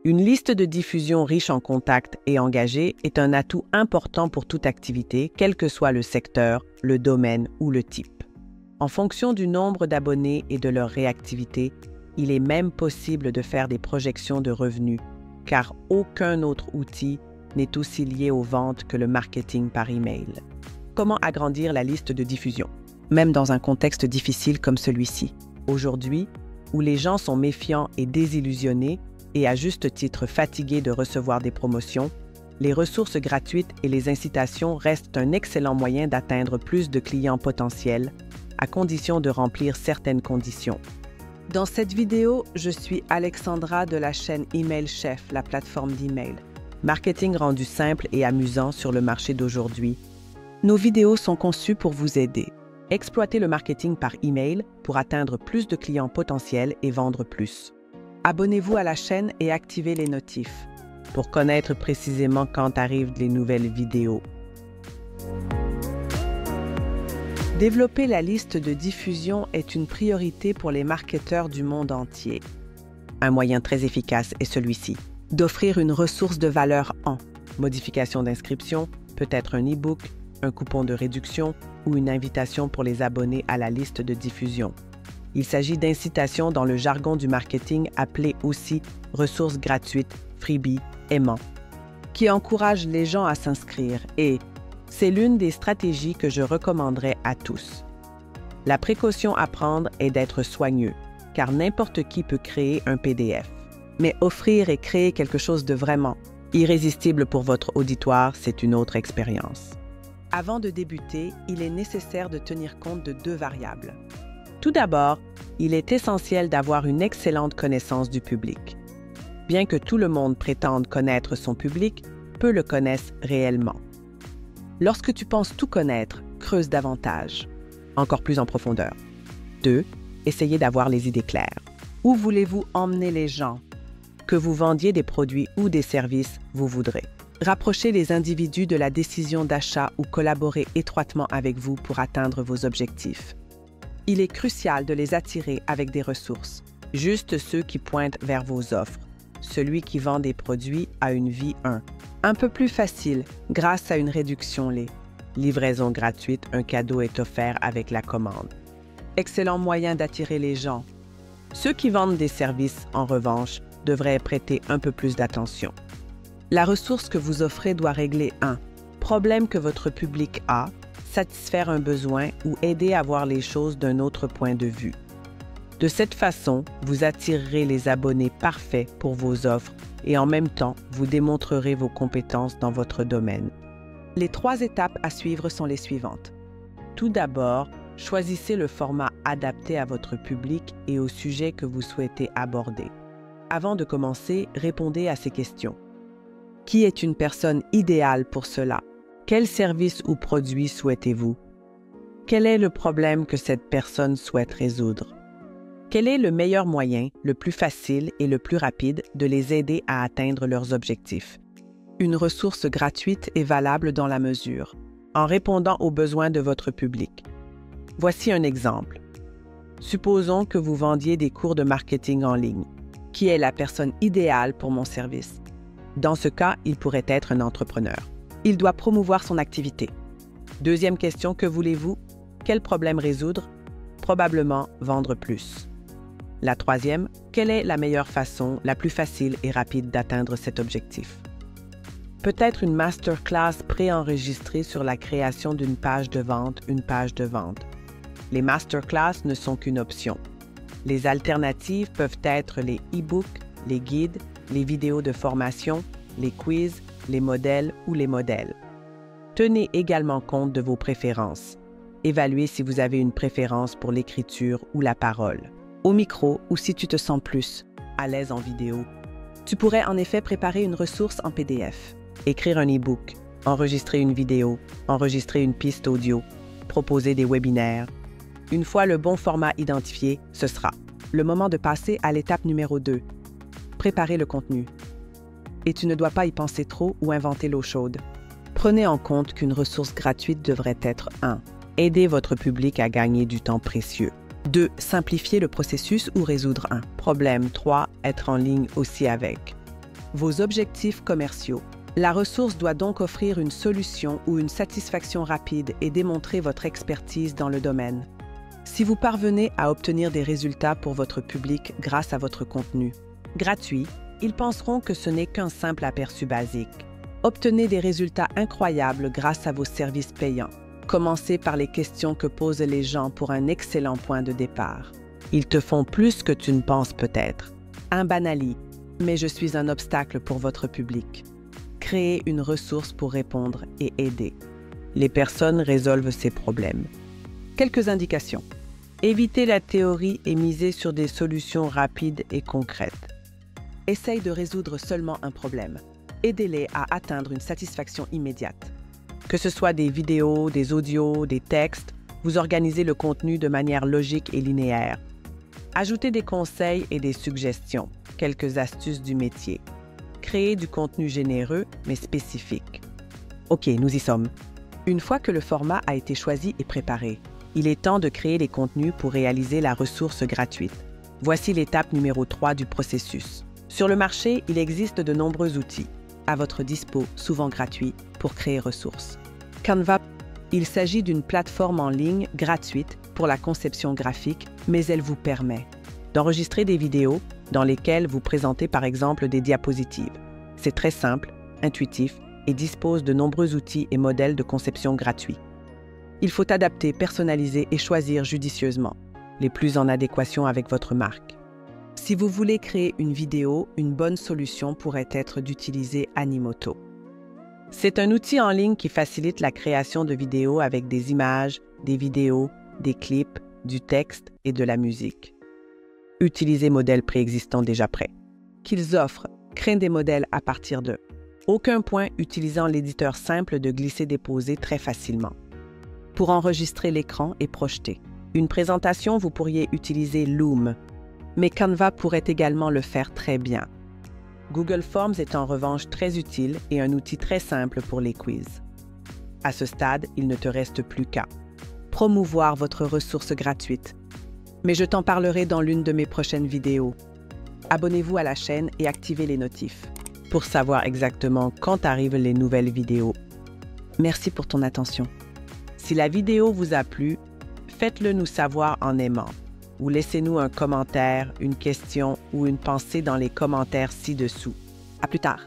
Une liste de diffusion riche en contacts et engagés est un atout important pour toute activité, quel que soit le secteur, le domaine ou le type. En fonction du nombre d'abonnés et de leur réactivité, il est même possible de faire des projections de revenus, car aucun autre outil n'est aussi lié aux ventes que le marketing par email. Comment agrandir la liste de diffusion, même dans un contexte difficile comme celui-ci? Aujourd'hui, où les gens sont méfiants et désillusionnés, et à juste titre fatigués de recevoir des promotions, les ressources gratuites et les incitations restent un excellent moyen d'atteindre plus de clients potentiels, à condition de remplir certaines conditions. Dans cette vidéo, je suis Alexandra de la chaîne Email Chef, la plateforme d'email. Marketing rendu simple et amusant sur le marché d'aujourd'hui. Nos vidéos sont conçues pour vous aider. Exploitez le marketing par email pour atteindre plus de clients potentiels et vendre plus. Abonnez-vous à la chaîne et activez les notifs pour connaître précisément quand arrivent les nouvelles vidéos. Développer la liste de diffusion est une priorité pour les marketeurs du monde entier. Un moyen très efficace est celui-ci, d'offrir une ressource de valeur en modification d'inscription, peut-être un e-book, un coupon de réduction ou une invitation pour les abonnés à la liste de diffusion. Il s'agit d'incitations dans le jargon du marketing appelées aussi ressources gratuites, freebies, aimants, qui encouragent les gens à s'inscrire et c'est l'une des stratégies que je recommanderais à tous. La précaution à prendre est d'être soigneux, car n'importe qui peut créer un PDF. Mais offrir et créer quelque chose de vraiment irrésistible pour votre auditoire, c'est une autre expérience. Avant de débuter, il est nécessaire de tenir compte de deux variables. Tout d'abord, il est essentiel d'avoir une excellente connaissance du public. Bien que tout le monde prétende connaître son public, peu le connaissent réellement. Lorsque tu penses tout connaître, creuse davantage, encore plus en profondeur. 2. Essayez d'avoir les idées claires. Où voulez-vous emmener les gens? Que vous vendiez des produits ou des services, vous voudrez. Rapprochez les individus de la décision d'achat ou collaborez étroitement avec vous pour atteindre vos objectifs. Il est crucial de les attirer avec des ressources, juste ceux qui pointent vers vos offres. Celui qui vend des produits a une vie 1. Un peu plus facile grâce à une réduction livraison gratuite, un cadeau est offert avec la commande. Excellent moyen d'attirer les gens. Ceux qui vendent des services, en revanche, devraient prêter un peu plus d'attention. La ressource que vous offrez doit régler un problème que votre public a, satisfaire un besoin ou aider à voir les choses d'un autre point de vue. De cette façon, vous attirerez les abonnés parfaits pour vos offres et en même temps, vous démontrerez vos compétences dans votre domaine. Les 3 étapes à suivre sont les suivantes. Tout d'abord, choisissez le format adapté à votre public et au sujet que vous souhaitez aborder. Avant de commencer, répondez à ces questions. Qui est une personne idéale pour cela? Quel service ou produit souhaitez-vous? Quel est le problème que cette personne souhaite résoudre? Quel est le meilleur moyen, le plus facile et le plus rapide de les aider à atteindre leurs objectifs? Une ressource gratuite est valable dans la mesure, en répondant aux besoins de votre public. Voici un exemple. Supposons que vous vendiez des cours de marketing en ligne. Qui est la personne idéale pour mon service? Dans ce cas, il pourrait être un entrepreneur. Il doit promouvoir son activité. Deuxième question, que voulez-vous? Quel problème résoudre? Probablement vendre plus. La troisième, quelle est la meilleure façon, la plus facile et rapide d'atteindre cet objectif? Peut-être une masterclass préenregistrée sur la création d'une page de vente, une page de vente. Les masterclass ne sont qu'une option. Les alternatives peuvent être les e-books, les guides, les vidéos de formation, les quiz, les modèles ou les modèles. Tenez également compte de vos préférences. Évaluez si vous avez une préférence pour l'écriture ou la parole, au micro ou si tu te sens plus à l'aise en vidéo. Tu pourrais en effet préparer une ressource en PDF, écrire un e-book, enregistrer une vidéo, enregistrer une piste audio, proposer des webinaires. Une fois le bon format identifié, ce sera le moment de passer à l'étape numéro 2. Préparer le contenu. Et tu ne dois pas y penser trop ou inventer l'eau chaude. Prenez en compte qu'une ressource gratuite devrait être 1. Aider votre public à gagner du temps précieux. 2. Simplifier le processus ou résoudre un problème. 3. Être en ligne aussi avec. Vos objectifs commerciaux. La ressource doit donc offrir une solution ou une satisfaction rapide et démontrer votre expertise dans le domaine. Si vous parvenez à obtenir des résultats pour votre public grâce à votre contenu gratuit, ils penseront que ce n'est qu'un simple aperçu basique. Obtenez des résultats incroyables grâce à vos services payants. Commencez par les questions que posent les gens pour un excellent point de départ. Ils te font plus que tu ne penses peut-être. Un banali, mais je suis un obstacle pour votre public. Créez une ressource pour répondre et aider. Les personnes résolvent ces problèmes. Quelques indications. Évitez la théorie et misez sur des solutions rapides et concrètes. Essaye de résoudre seulement un problème. Aidez-les à atteindre une satisfaction immédiate. Que ce soit des vidéos, des audios, des textes, vous organisez le contenu de manière logique et linéaire. Ajoutez des conseils et des suggestions, quelques astuces du métier. Créez du contenu généreux mais spécifique. OK, nous y sommes. Une fois que le format a été choisi et préparé, il est temps de créer les contenus pour réaliser la ressource gratuite. Voici l'étape numéro 3 du processus. Sur le marché, il existe de nombreux outils, à votre dispo, souvent gratuits, pour créer ressources. Canva, il s'agit d'une plateforme en ligne gratuite pour la conception graphique, mais elle vous permet d'enregistrer des vidéos dans lesquelles vous présentez par exemple des diapositives. C'est très simple, intuitif et dispose de nombreux outils et modèles de conception gratuits. Il faut adapter, personnaliser et choisir judicieusement, les plus en adéquation avec votre marque. Si vous voulez créer une vidéo, une bonne solution pourrait être d'utiliser Animoto. C'est un outil en ligne qui facilite la création de vidéos avec des images, des vidéos, des clips, du texte et de la musique. Utilisez modèles préexistants déjà prêts. Qu'ils offrent, créez des modèles à partir d'eux. Aucun point utilisant l'éditeur simple de glisser-déposer très facilement. Pour enregistrer l'écran et projeter. Une présentation, vous pourriez utiliser Loom, mais Canva pourrait également le faire très bien. Google Forms est en revanche très utile et un outil très simple pour les quiz. À ce stade, il ne te reste plus qu'à promouvoir votre ressource gratuite. Mais je t'en parlerai dans l'une de mes prochaines vidéos. Abonnez-vous à la chaîne et activez les notifs pour savoir exactement quand arrivent les nouvelles vidéos. Merci pour ton attention. Si la vidéo vous a plu, faites-le nous savoir en aimant ou laissez-nous un commentaire, une question ou une pensée dans les commentaires ci-dessous. À plus tard!